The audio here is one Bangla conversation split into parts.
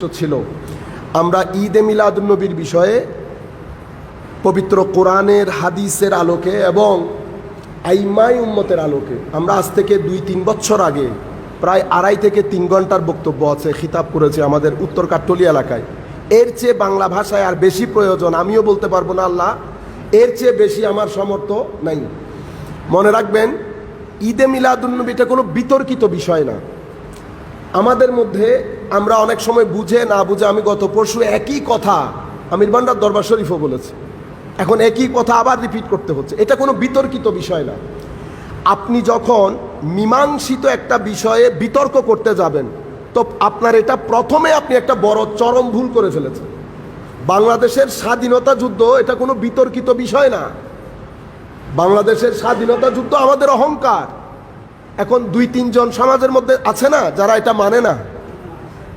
ছিল আমরা ঈদে মিলাদুন্নবীর বিষয়ে পবিত্র কোরআনের হাদিসের আলোকে এবং আইমাই উম্মতের আলোকে আমরা আজ থেকে 2-3 বছর আগে প্রায় 2.5 থেকে 3 ঘন্টার বক্তব্য আছে, খিতাব করেছে আমাদের উত্তর কাট্টলি এলাকায়। এর চেয়ে বাংলা ভাষায় আর বেশি প্রয়োজন আমিও বলতে পারবো না, আল্লাহ এর চেয়ে বেশি আমার সামর্থ্য নাই। মনে রাখবেন, ঈদে মিলাদুন্নবীটা কোনো বিতর্কিত বিষয় না। আমাদের মধ্যে আমরা অনেক সময় বুঝে না বুঝে, আমি গত পরশু একই কথা আমির ভান্ডার দরবার শরীফও বলেছি, এখন একই কথা আবার রিপিট করতে হচ্ছে। এটা কোনো বিতর্কিত বিষয় না। আপনি যখন মীমাংসিত একটা বিষয়ে বিতর্ক করতে যাবেন, তো আপনার এটা প্রথমে আপনি একটা বড় চরম ভুল করে ফেলেছেন। বাংলাদেশের স্বাধীনতা যুদ্ধ এটা কোনো বিতর্কিত বিষয় না। বাংলাদেশের স্বাধীনতা যুদ্ধ আমাদের অহংকার। এখন 2-3 জন সমাজের মধ্যে আছে না যারা এটা মানে না,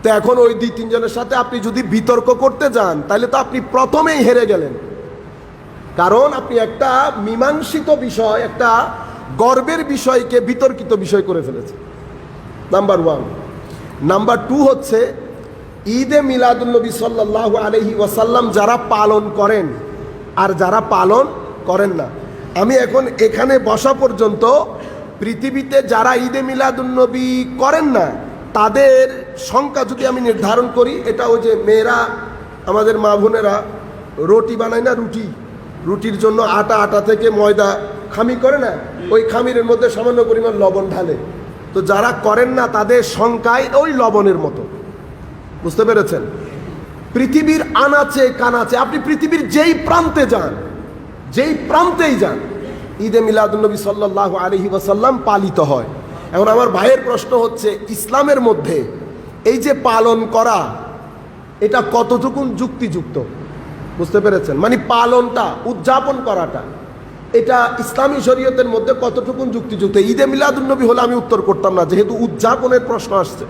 তো এখন ওই 2-3 জনের সাথে আপনি যদি বিতর্ক করতে যান তাহলে তো আপনি প্রথমেই হেরে গেলেন, কারণ আপনি একটা মীমাংসিত বিষয়, একটা গর্বের বিষয়কে বিতর্কিত বিষয় করে ফেলেছেন। নাম্বার 1। নাম্বার 2 হচ্ছে ঈদে মিলাদুন্নবী সাল্লাল্লাহু আলাইহি ওয়াসাল্লাম যারা পালন করেন আর যারা পালন করেন না। আমি এখন এখানে বসা পর্যন্ত পৃথিবীতে যারা ঈদে মিলাদুন্নবী করেন না তাদের সংখ্যা যদি আমি নির্ধারণ করি, এটা ওই যে মেয়েরা, আমাদের মা বোনেরা রুটি বানায় না, রুটির জন্য আটা থেকে ময়দা খামি করে না, ওই খামিরের মধ্যে সামান্য পরিমাণ লবণ ঢালে, তো যারা করেন না তাদের সংখ্যায় ওই লবণের মতো। বুঝতে পেরেছেন? পৃথিবীর আনাচে কানাচে, আপনি পৃথিবীর যেই প্রান্তে যান, যেই প্রান্তেই যান, ঈদে মিলাদুন্নবী সাল্লাল্লাহু আলাইহি ওয়াসাল্লাম পালিত হয়। এখন আমার ভাইয়ের প্রশ্ন হচ্ছে, ইসলামের মধ্যে এই যে পালন করা, এটা কতটুকু যুক্তিযুক্ত? বুঝতে পেরেছেন? মানে পালনটা, উদযাপন করাটা, এটা ইসলামী শরীয়তের মধ্যে কতটুকু যুক্তিযুক্ত? ঈদে মিলাদুন্নবী হলে আমি উত্তর করতাম না, যেহেতু উদযাপনের প্রশ্ন আসছে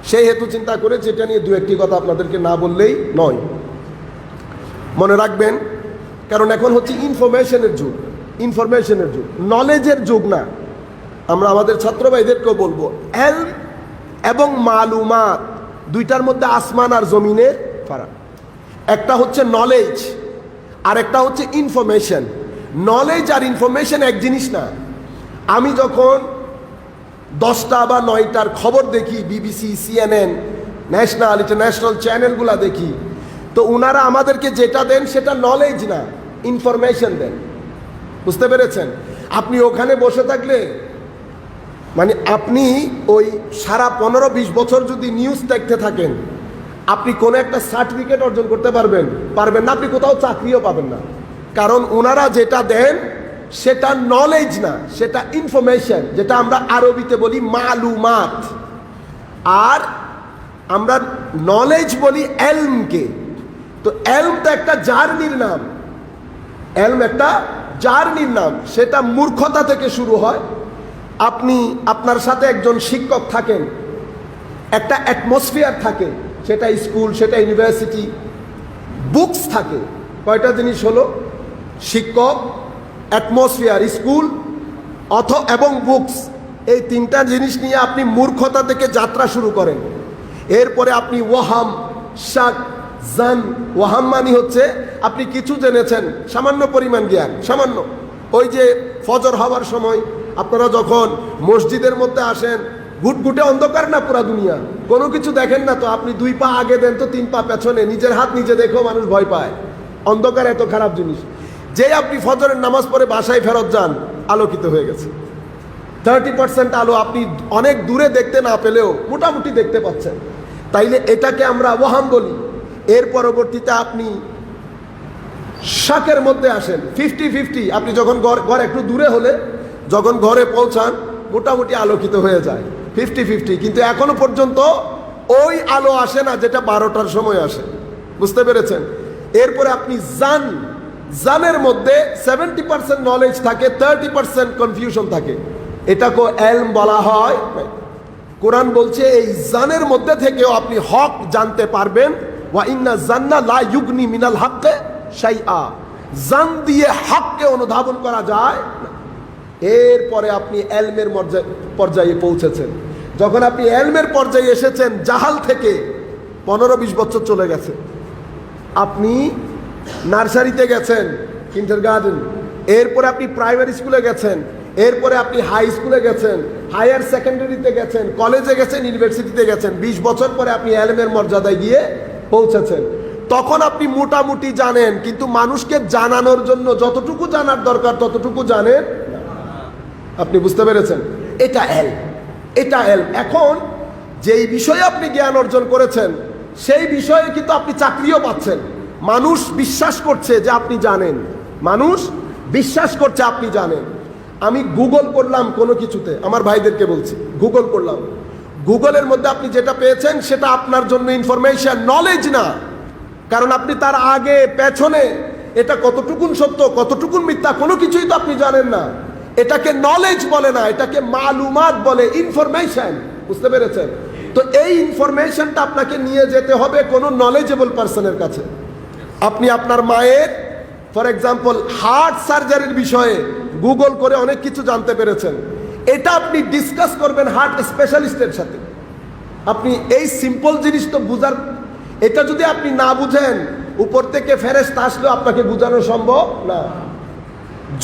সেই হেতু চিন্তা করে যেটা নিয়ে 2-1টি কথা আপনাদেরকে না বললেই নয়। মনে রাখবেন, কারণ এখন হচ্ছে ইনফরমেশনের যুগ, নলেজের যুগ না। আমরা আমাদের ছাত্র ভাইদেরকেও বলবো, এলম এবং মালুমাত দুইটার মধ্যে আসমান আর জমিনের ফারাক। একটা হচ্ছে নলেজ আর একটা হচ্ছে ইনফরমেশন। নলেজ আর ইনফরমেশন এক জিনিস না। আমি যখন 10টা বা 9টার খবর দেখি, বিবিসি, CNN, ন্যাশনাল, ইন্টারন্যাশনাল চ্যানেলগুলা দেখি, তো ওনারা আমাদেরকে যেটা দেন সেটা নলেজ না, ইনফরমেশন দেন। বুঝতে পেরেছেন? আপনি ওখানে বসে থাকলে, মানে আপনি ওই সারা 15-20 বছর যদি নিউজ দেখতে থাকেন, আপনি কোনো একটা সার্টিফিকেট অর্জন করতে পারবেন না, আপনি কোথাও চাকরিও পাবেন না। কারণ ওনারা যেটা দেন সেটা নলেজ না, সেটা ইনফরমেশন, যেটা আমরা আরবিতে বলি মালুমাত, আর আমরা নলেজ বলি এলমকে। তো এলমটা একটা জার্নির নাম, সেটা মূর্খতা থেকে শুরু হয়। আপনি, আপনার সাথে একজন শিক্ষক থাকেন, একটা অ্যাটমসফিয়ার থাকে, সেটা স্কুল, সেটা ইউনিভার্সিটি, বুকস থাকে। কয়টা জিনিস হলো? শিক্ষক, অ্যাটমসফিয়ার, স্কুল এবং বুকস। এই 3টা জিনিস নিয়ে আপনি মূর্খতা থেকে যাত্রা শুরু করেন। এরপরে আপনি ওয়াহাম, শাক, জান। ওয়াহাম মানে হচ্ছে আপনি কিছু জেনেছেন, সামান্য পরিমাণ জ্ঞান, সামান্য। ওই যে ফজর হওয়ার সময় আপনারা যখন মসজিদের মধ্যে আসেন, ঘুটঘুটে অন্ধকার না পুরা দুনিয়া, কোনো কিছু দেখেন না, তো আপনি 2 পা আগে দেন তো 3 পা পেছনে, নিজের হাত নিজে দেখেও মানুষ ভয় পায়। অন্ধকার এত খারাপ জিনিস। যে আপনি ফজরের নামাজ পড়ে বাসায় ফেরত যান, আলোকিত হয়ে গেছে, 30% আলো আপনি অনেক দূরে দেখতে না পেলেও মোটামুটি দেখতে পাচ্ছেন। তাইলে এটাকে আমরা ওয়াহাম বলি। এর পরবর্তীতে আপনি শাকের মধ্যে আসেন, 50-50। আপনি যখন ঘর একটু দূরে হলে, যখন ঘরে পৌঁছান, মোটামুটি আলোকিত হয়ে যায়, 50-50। কিন্তু এখনো পর্যন্ত ওই আলো আসে না যেটা 12টার সময় আসে। বুঝতে পেরেছেন? এরপরে আপনি জানের মধ্যে 70% নলেজ থাকে, 30% কনফিউশন থাকে। এটাকে এলম বলা হয়। কোরআন বলছে এই জানের মধ্যে থেকেও আপনি হক জানতে পারবেন। ওয়া ইন্না জান্না লা ইউগনি মিনাল হাক্কে শাইআ। জান দিয়ে হককে অনুধাবন করা যায়। এরপরে আপনি এলমের পর্যায়ে পৌঁছেছেন। যখন আপনি এলমের পর্যায়ে এসেছেন, জাহাল থেকে 15-20 বছর চলে গেছে। আপনি নার্সারিতে গেছেন, কিন্ডারগার্টেন, এরপরে আপনি প্রাইমারি স্কুলে গেছেন, এরপরে আপনি হাই স্কুলে গেছেন, হায়ার সেকেন্ডারিতে গেছেন, কলেজে গেছেন, ইউনিভার্সিটিতে গেছেন। 20 বছর পরে আপনি এলমের মর্যাদায় গিয়ে পৌঁছেছেন। তখন আপনি মোটামুটি জানেন, কিন্তু মানুষকে জানানোর জন্য যতটুকু জানার দরকার ততটুকু জানেন। আপনি বুঝতে পেরেছেন? এটা এল। এখন যেই বিষয়ে আপনি জ্ঞান অর্জন করেছেন সেই বিষয়ে কিন্তু আপনি চাকরিও পাচ্ছেন। মানুষ বিশ্বাস করছে যে আপনি জানেন, মানুষ বিশ্বাস করছে আপনি জানেন। আমি গুগল করলাম কোনো কিছুতে, আমার ভাইদেরকে বলছি, গুগল করলাম, গুগলের মধ্যে আপনি যেটা পেয়েছেন সেটা আপনার জন্য ইনফরমেশন, নলেজ না। কারণ আপনি তার আগে পেছনে এটা কতটুকুন সত্য কতটুকুন মিথ্যা কোনো কিছুই তো আপনি জানেন না। এটাকে নলেজ বলে না, এটাকে মালুমাত বলে, ইনফরমেশন। বুঝতে পেরেছেন? তো এই ইনফরমেশনটা আপনাকে নিয়ে যেতে হবে কোনো নলেজেবল পার্সনের কাছে। আপনি আপনার মায়ের ফর এক্সাম্পল হার্ট সার্জারির বিষয়ে গুগল করে অনেক কিছু জানতে পেরেছেন, এটা আপনি ডিসকাস করবেন হার্ট স্পেশালিস্টের সাথে। আপনি এই সিম্পল জিনিস তো বুঝার, এটা যদি আপনি না বুঝেন, উপর থেকে ফেরেশতা আসলেও আপনাকে বোঝানো সম্ভব না।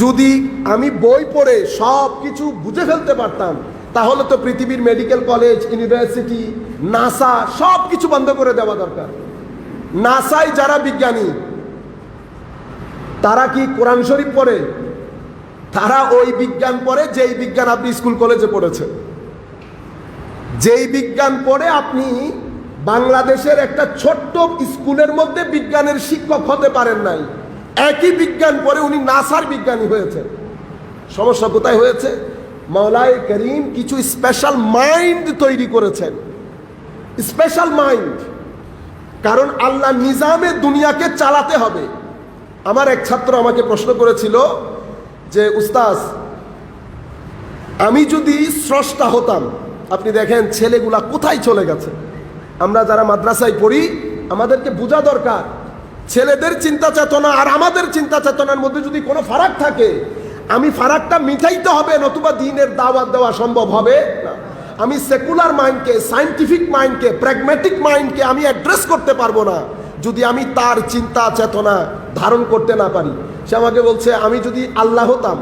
যদি আমি বই পড়ে সব কিছু বুঝে ফেলতে পারতাম তাহলে তো পৃথিবীর মেডিকেল কলেজ, ইউনিভার্সিটি, নাসা সব কিছু বন্ধ করে দেওয়া দরকার। নাসায় যারা বিজ্ঞানী তারা কি কোরআন শরীফ পড়ে? তারা ওই বিজ্ঞান পড়ে যেই বিজ্ঞান আপনি স্কুল কলেজে পড়েছেন, যেই বিজ্ঞান পড়ে আপনি বাংলাদেশের একটা ছোট্ট স্কুলের মধ্যে বিজ্ঞানের শিক্ষক হতে পারেন নাই। একই বিজ্ঞান পড়ে উনি নাসার বিজ্ঞানী হয়েছেন। সমস্যা কোথায় হয়েছে? মাওলায়ে করিম কিছু স্পেশাল মাইন্ড তৈরি করেছেন, স্পেশাল মাইন্ড। কারণ আল্লাহ নিজামে দুনিয়াকে চালাতে হবে। আমার এক ছাত্র আমাকে প্রশ্ন করেছিল যে উস্তাজ, আমি যদি স্রষ্টা হতাম, আপনি দেখেন ছেলেগুলা কোথায় চলে গেছে। আমরা যারা মাদ্রাসায় পড়ি আমাদেরকে বোঝা দরকার, ছেলেদের চিন্তা চেতনা আর আমাদের চিন্তা চেতনার মধ্যে যদি কোনো ফারাক থাকে, আমি ফারাকটা মিটাইতে হবে, নতুবা দ্বীনের দাওয়াত দেওয়া সম্ভব হবে না। আমি সেকুলার মাইন্ডকে, সায়েন্টিফিক মাইন্ডকে, প্র্যাগম্যাটিক মাইন্ডকে আমি অ্যাড্রেস করতে পারবো না যদি আমি তার চিন্তা চেতনা ধারণ করতে না পারি। সে আমাকে বলছে, আমি যদি আল্লাহ হতাম,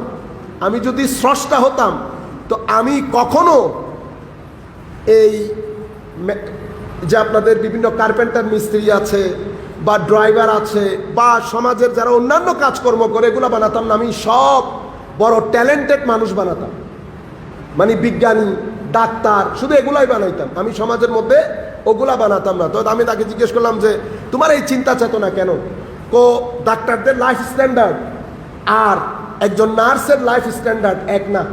আমি যদি স্রষ্টা হতাম, তো আমি কখনো এই যে আপনাদের বিভিন্ন কার্পেন্টার মিস্ত্রি আছে বা ড্রাইভার আছে বা সমাজের যারা অন্যান্য কাজকর্ম করে এগুলো বানাতাম না। আমি সব বড় ট্যালেন্টেড মানুষ বানাতাম, মানে বিজ্ঞানী, ডাক্তার, শুধু এগুলাই বানাইতাম। আমি সমাজের মধ্যে ওগুলা বানাতাম না। তো আমি তাকে জিজ্ঞেস করলাম যে তোমার এই চিন্তা চেতনা কেন? ডাক্তারদের লাইফ স্ট্যান্ডার্ড আর একজন নার্সের লাইফ স্ট্যান্ডার্ড এক না।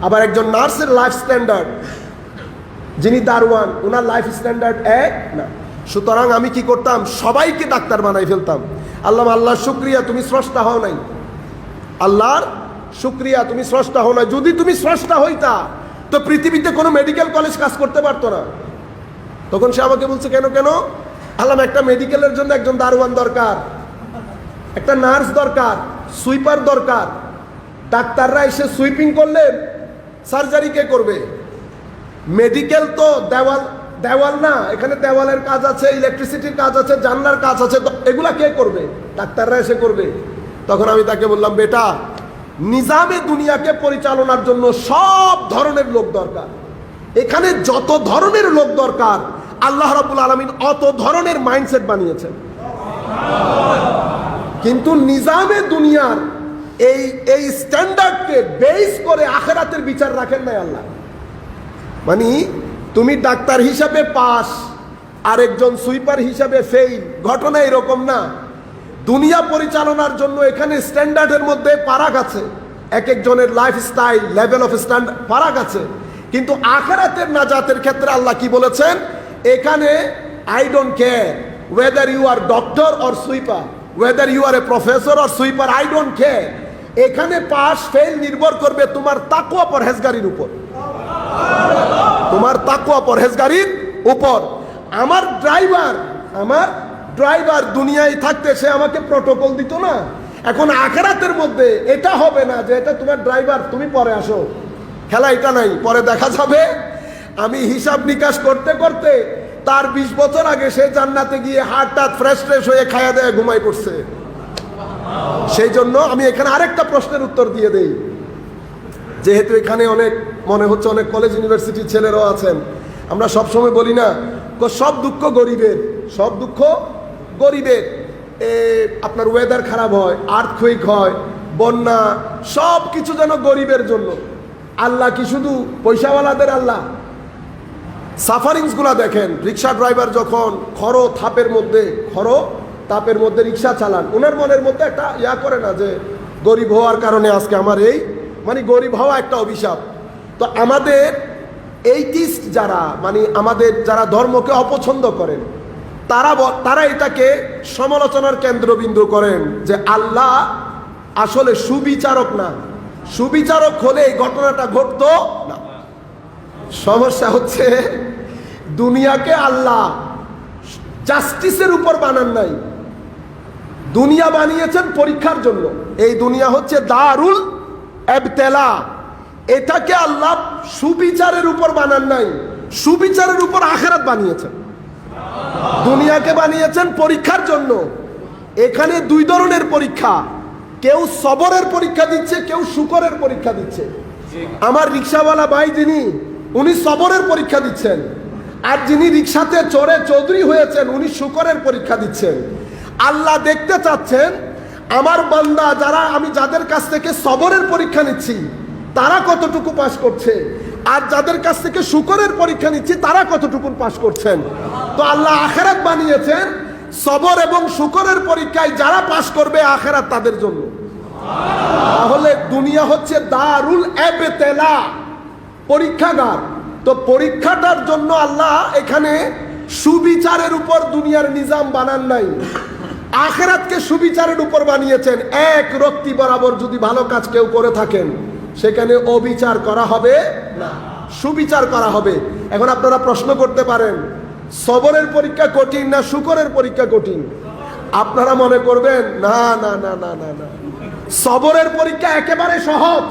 আবার একজন নার্সের লাইফ স্ট্যান্ডার্ড, যিনি দারোয়ান, ওনার লাইফ স্ট্যান্ডার্ড এক না। সুতরাং আমি কি করতাম? সবাইকে ডাক্তার বানাই ফেলতাম। আল্লাহর শুকরিয়া তুমি স্রষ্টা হও নাই, আল্লাহর শুকরিয়া তুমি স্রষ্টা হও নাই। যদি তুমি স্রষ্টা হইতা তো পৃথিবীতে কোনো মেডিকেল কলেজ কাজ করতে পারতো না। তখন সে আমাকে বলছে, কেন? আল্লাহ, একটা মেডিকেলের জন্য একজন দারোয়ান দরকার, একটা নার্স দরকার, সুইপার দরকার। ডাক্তাররা এসে সুইপিং করলে সার্জারি কে করবে? মেডিকেল তো দেওয়াল না, এখানে দেওয়ালের কাজ আছে, ইলেকট্রিসিটির কাজ আছে, জানলার কাজ আছে, এগুলা কে করবে? ডাক্তাররা এসে করবে। তখন আমি তাকে বললাম, বেটা, নিজামে দুনিয়াকে পরিচালনার জন্য সব ধরনের লোক দরকার। এখানে যত ধরনের লোক দরকার আল্লাহ রাব্বুল আলামিন অত ধরনের মাইন্ডসেট বানিয়েছেন। কিন্তু নিজামে দুনিয়ার এই স্ট্যান্ডার্ডকে বেস করে আখিরাতের বিচার রাখেন নাই আল্লাহ। মানে তুমি ডাক্তার হিসাবে পাস আর একজন সুইপার হিসাবে ফেইল, ঘটনা এরকম না। দুনিয়া পরিচালনার জন্য এখানে স্ট্যান্ডার্ডের মধ্যে ফারাক আছে, এক একজনের লাইফস্টাইল, লেভেল অফ স্ট্যান্ডার্ড ফারাক আছে। কিন্তু আখিরাতের নাজাতের ক্ষেত্রে আল্লাহ কি বলেছেন? এখানে I don't care whether you are doctor or sweeper, whether you are a professor or sweeper, I don't care. এখানে পাস ফেল নির্ভর করবে তোমার তাকওয়া পরহেজগারির উপর, তোমার তাকওয়া পরহেজগারির উপর। আমার ড্রাইভার দুনিয়ায় থাকতে সে আমাকে প্রটোকল দিত না। এখন আখিরাতের মধ্যে এটা হবে না যে এটা তোমার ড্রাইভার, তুমি পরে আসো, খেলা এটা নাই, পরে দেখা যাবে। আমি হিসাব নিকাশ করতে করতে তার 20 বছর আগে সে জান্নাতে গিয়ে হার্টটা ফ্রেশ হয়ে খায়া দেয় ঘুমাই পড়ছে। সেই জন্য আমি এখানে আরেকটা প্রশ্নের উত্তর দিয়ে দেই, যেহেতু এখানে অনেক মনে হচ্ছে অনেক কলেজ ইউনিভার্সিটির ছেলেরাও আছেন। আমরা সবসময় বলি না সব দুঃখ গরিবের, সব দুঃখ গরিবের। আপনার ওয়েদার খারাপ হয়, আর্থকুইক হয়, বন্যা, সব কিছু যেন গরিবের জন্য। আল্লাহ কি শুধু পয়সাওয়ালাদের আল্লাহ? সাফারিংসগুলা দেখেন, রিক্সা ড্রাইভার যখন তাপের মধ্যে রিক্সা চালান, ওনার মনের মধ্যে একটা করে না যে গরিব হওয়ার কারণে আজকে আমার এই গরিব হওয়া একটা অভিশাপ। তো আমাদের এইটিস্ট যারা আমাদের যারা ধর্মকে অপছন্দ করেন, তারা এটাকে সমালোচনার কেন্দ্রবিন্দু করেন যে আল্লাহ আসলে সুবিচারক না, সুবিচারক হলে এই ঘটনাটা ঘটতো না। সমস্যা হচ্ছে দুনিয়াকে আল্লাহ জাস্টিসের উপর বানান নাই, দুনিয়া বানিয়েছেন পরীক্ষার জন্য। এই দুনিয়া হচ্ছে দারুল ইবতিলা, এটাকে আল্লাহ সুবিচারের উপর বানান নাই, সুবিচারের উপর আখিরাত বানিয়েছেন। দুনিয়াকে বানিয়েছেন পরীক্ষার জন্য। এখানে দুই ধরনের পরীক্ষা, কেউ সবরের পরীক্ষা দিচ্ছে, কেউ শুকরের পরীক্ষা দিচ্ছে। আমার রিক্সাওয়ালা ভাই যিনি, উনি সবরের পরীক্ষা দিচ্ছেন, আর যিনি রিক্সাতে চড়ে চৌধুরী হয়েছেন উনি শুকরের পরীক্ষা দিচ্ছেন। আল্লাহ দেখতে চাচ্ছেন আমার বান্দা আমি যাদের কাছ থেকে সবরের পরীক্ষা নিচ্ছি তারা কতটুকু পাস করছে, আর যাদের কাছ থেকে শুকরের পরীক্ষা নিচ্ছি তারা কতটুকু পাস করছেন। তো আল্লাহ আখিরাত বানিয়েছেন সবর এবং শুকরের পরীক্ষায় যারা পাস করবে আখিরাত তাদের জন্য। তাহলে দুনিয়া হচ্ছে দারুল ইবতিলা, পরীক্ষাগার। তো পরীক্ষাটার জন্য আল্লাহ এখানে সুবিচারের উপর দুনিয়ার নিজাম বানান নাই, আখিরাতকে সুবিচারের উপর বানিয়েছেন। এক রত্তি বরাবর যদি ভালো কাজ কেউ করে থাকেন সেখানে অবিচার করা হবে না, সুবিচার করা হবে। এখন আপনারা প্রশ্ন করতে পারেন সবরের পরীক্ষা কঠিন না শুকরের পরীক্ষা কঠিন? আপনারা মনে করবেন না না না না না না, সবরের পরীক্ষা একেবারে সহজ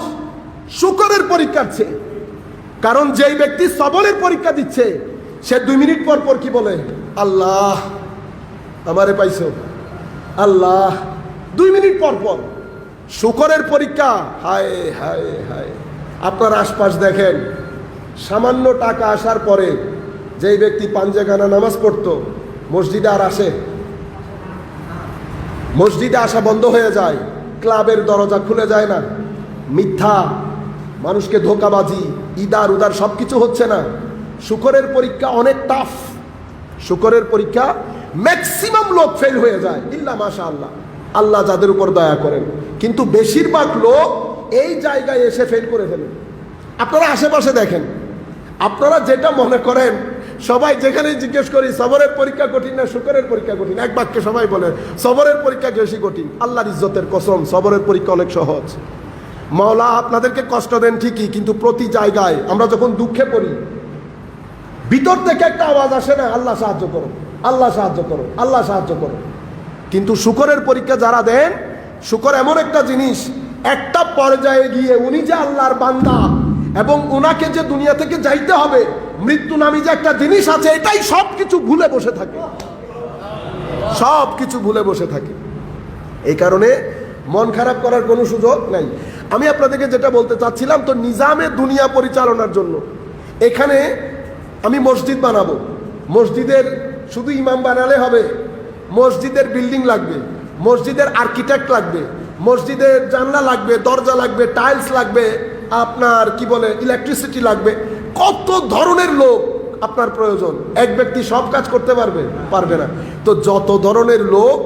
শুকরের পরীক্ষার চেয়ে। কারণ যেই ব্যক্তি সবরের পরীক্ষা দিচ্ছে সে 2 মিনিট পর পর কি বলে? আল্লাহ আমারে পাইছো, আল্লাহ। 2 মিনিট পর পর। শুকরের পরীক্ষা, হায় হায় হায়। আপনার আশপাশ দেখেন, সামান্য টাকা আসার পরে যেই ব্যক্তি পাঞ্জেখানা নামাজ পড়তো মসজিদে আর আসে, মসজিদে আসা বন্ধ হয়ে যায়, ক্লাবের দরজা খুলে যায় না, মিথ্যা, মানুষকে ধোকাবাজি, ইদার উদার সবকিছু হচ্ছে না। শুকরের পরীক্ষা অনেক টাফ, শুকরের পরীক্ষা ম্যাক্সিমাম লোক ফেল হয়ে যায়, ইল্লা মাশাআল্লাহ, আল্লাহ যাদের উপর দয়া করেন। কিন্তু বেশিরভাগ লোক এই জায়গায় এসে ফেল করে ফেলেন। আপনারা আশেপাশে দেখেন, আপনারা যেটা মনে করেন, সবাই যেখানে জিজ্ঞেস করি সবরের পরীক্ষা কঠিন না শুকরের পরীক্ষা কঠিন, এক বাক্যে সবাই বলে সবরের পরীক্ষা বেশি কঠিন। আল্লাহর ইজ্জতের কসম, সবরের পরীক্ষা অনেক সহজ। মাওলা আপনাদেরকে কষ্ট দেন ঠিকই, কিন্তু প্রতি জায়গায় আমরা যখন দুঃখে পড়ি ভিতর থেকে একটা আওয়াজ আসে না, আল্লাহ সাহায্য করো, আল্লাহ সাহায্য করো, আল্লাহ সাহায্য করো। কিন্তু শুকরের পরীক্ষা যারা দেন, শুকর এমন একটা জিনিস, একটা পর্যায়ে গিয়ে উনি যে আল্লাহর বান্দা এবং উনাকে যে দুনিয়া থেকে যাইতে হবে, মৃত্যু নামী যে একটা জিনিস আছে, এটাই সব কিছু ভুলে বসে থাকে, সব কিছু ভুলে বসে থাকে। এই কারণে মন খারাপ করার কোনো সুযোগ নাই। আমি আপনাদেরকে যেটা বলতে চাচ্ছিলাম, তো নিজামে দুনিয়া পরিচালনার জন্য এখানে আমি মসজিদ বানাবো। মসজিদের শুধু ইমাম বানালে হবে? মসজিদের বিল্ডিং লাগবে, মসজিদের আর্কিটেক্ট লাগবে, মসজিদের জানলা লাগবে, দরজা লাগবে, টাইলস লাগবে, আপনার কি বলে ইলেকট্রিসিটি লাগবে। কত ধরনের লোক আপনার প্রয়োজন। এক ব্যক্তি সব কাজ করতে পারবে না। তো যত ধরনের লোক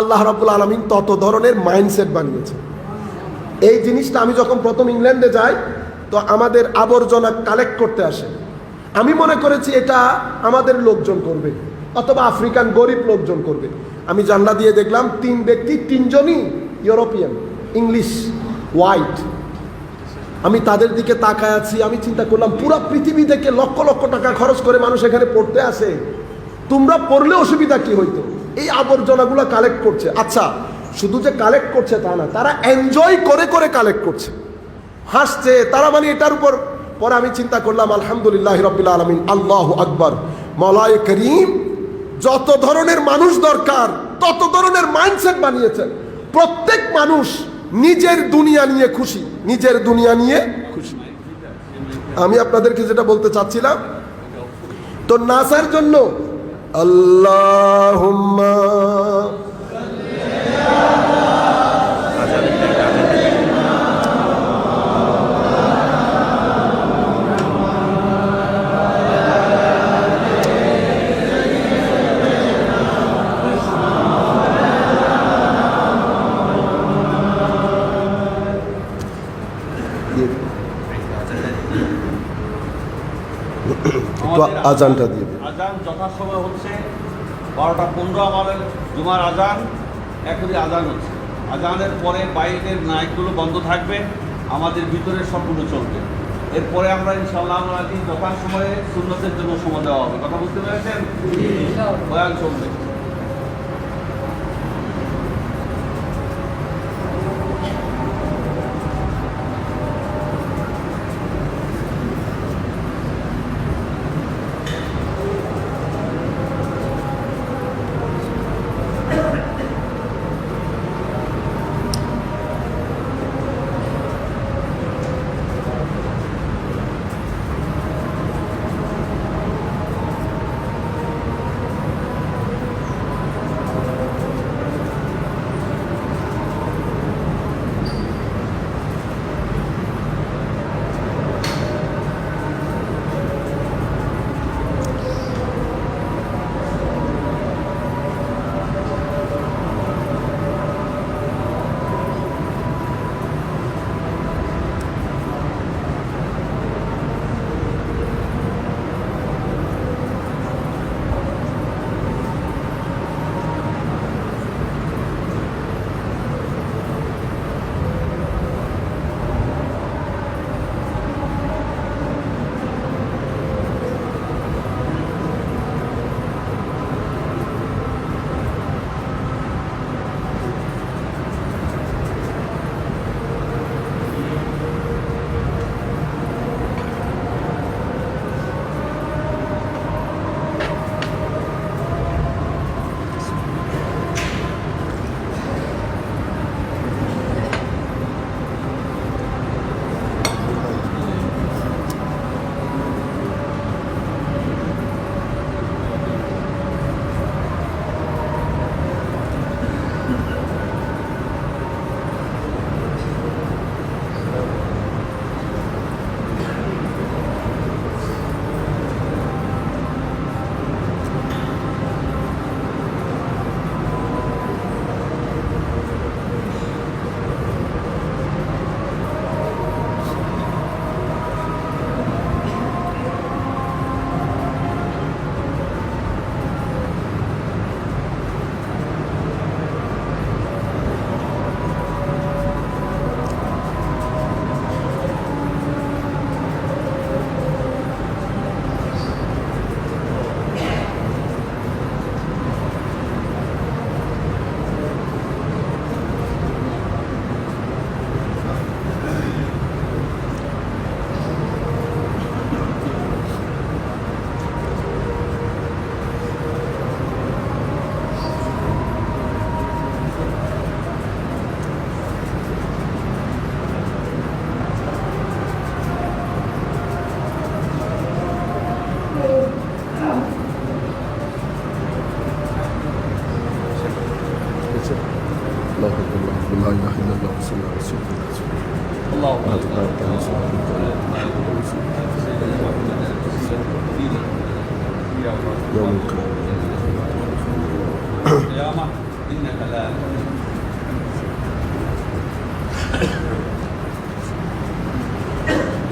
আল্লাহ রাব্বুল আলামিন তত ধরনের মাইন্ডসেট বানিয়েছে। এই জিনিসটা আমি যখন প্রথম ইংল্যান্ডে যাই, তো আমাদের আবর্জনা কালেক্ট করতে আসে। আমি মনে করেছি এটা আমাদের লোকজন করবে অথবা আফ্রিকান গরিব লোকজন করবে। আমি জানলা দিয়ে দেখলাম 3 ব্যক্তি, 3জনই ইউরোপিয়ান, ইংলিশ, হোয়াইট। আমি তাদের দিকে তাকায় আছি, আমি চিন্তা করলাম পুরো পৃথিবী থেকে লক্ষ লক্ষ টাকা খরচ করে মানুষ এখানে পড়তে আসে, তোমরা পড়লে অসুবিধা কি হইতো? এই আবর্জনাগুলো কালেক্ট করছে। আচ্ছা, শুধু যে কালেক্ট করছে তা না, তারা এনজয় করে করে কালেক্ট করছে, হাসছে তারা, এটার উপর। পরে আমি চিন্তা করলাম আলহামদুলিল্লাহ রাব্বিল আলামিন, আল্লাহু আকবার, মওলায়ে করিম যত ধরনের মানুষ দরকার তত ধরনের মাইন্ডসেট বানিয়েছেন। প্রত্যেক মানুষ নিজের দুনিয়া নিয়ে খুশি, নিজের দুনিয়া নিয়ে খুশি। আমি আপনাদেরকে যেটা বলতে চাচ্ছিলাম, তো নাসার জন্য আল্লাহুম্মা আজানটা দিয়ে আজান যথাসময় হচ্ছে 12:15 আমাদের জুমার আজান, এখনই আজান হচ্ছে। আজানের পরে বাইরের নাইটগুলো বন্ধ থাকবে, আমাদের ভিতরে সবগুলো চলবে। এরপরে আমরা ইনশাআল্লাহ যথাসময়ে সুন্নতের জন্য সময় দেওয়া হবে। কথা বুঝতে পেরেছেন? বয়ান চলবে।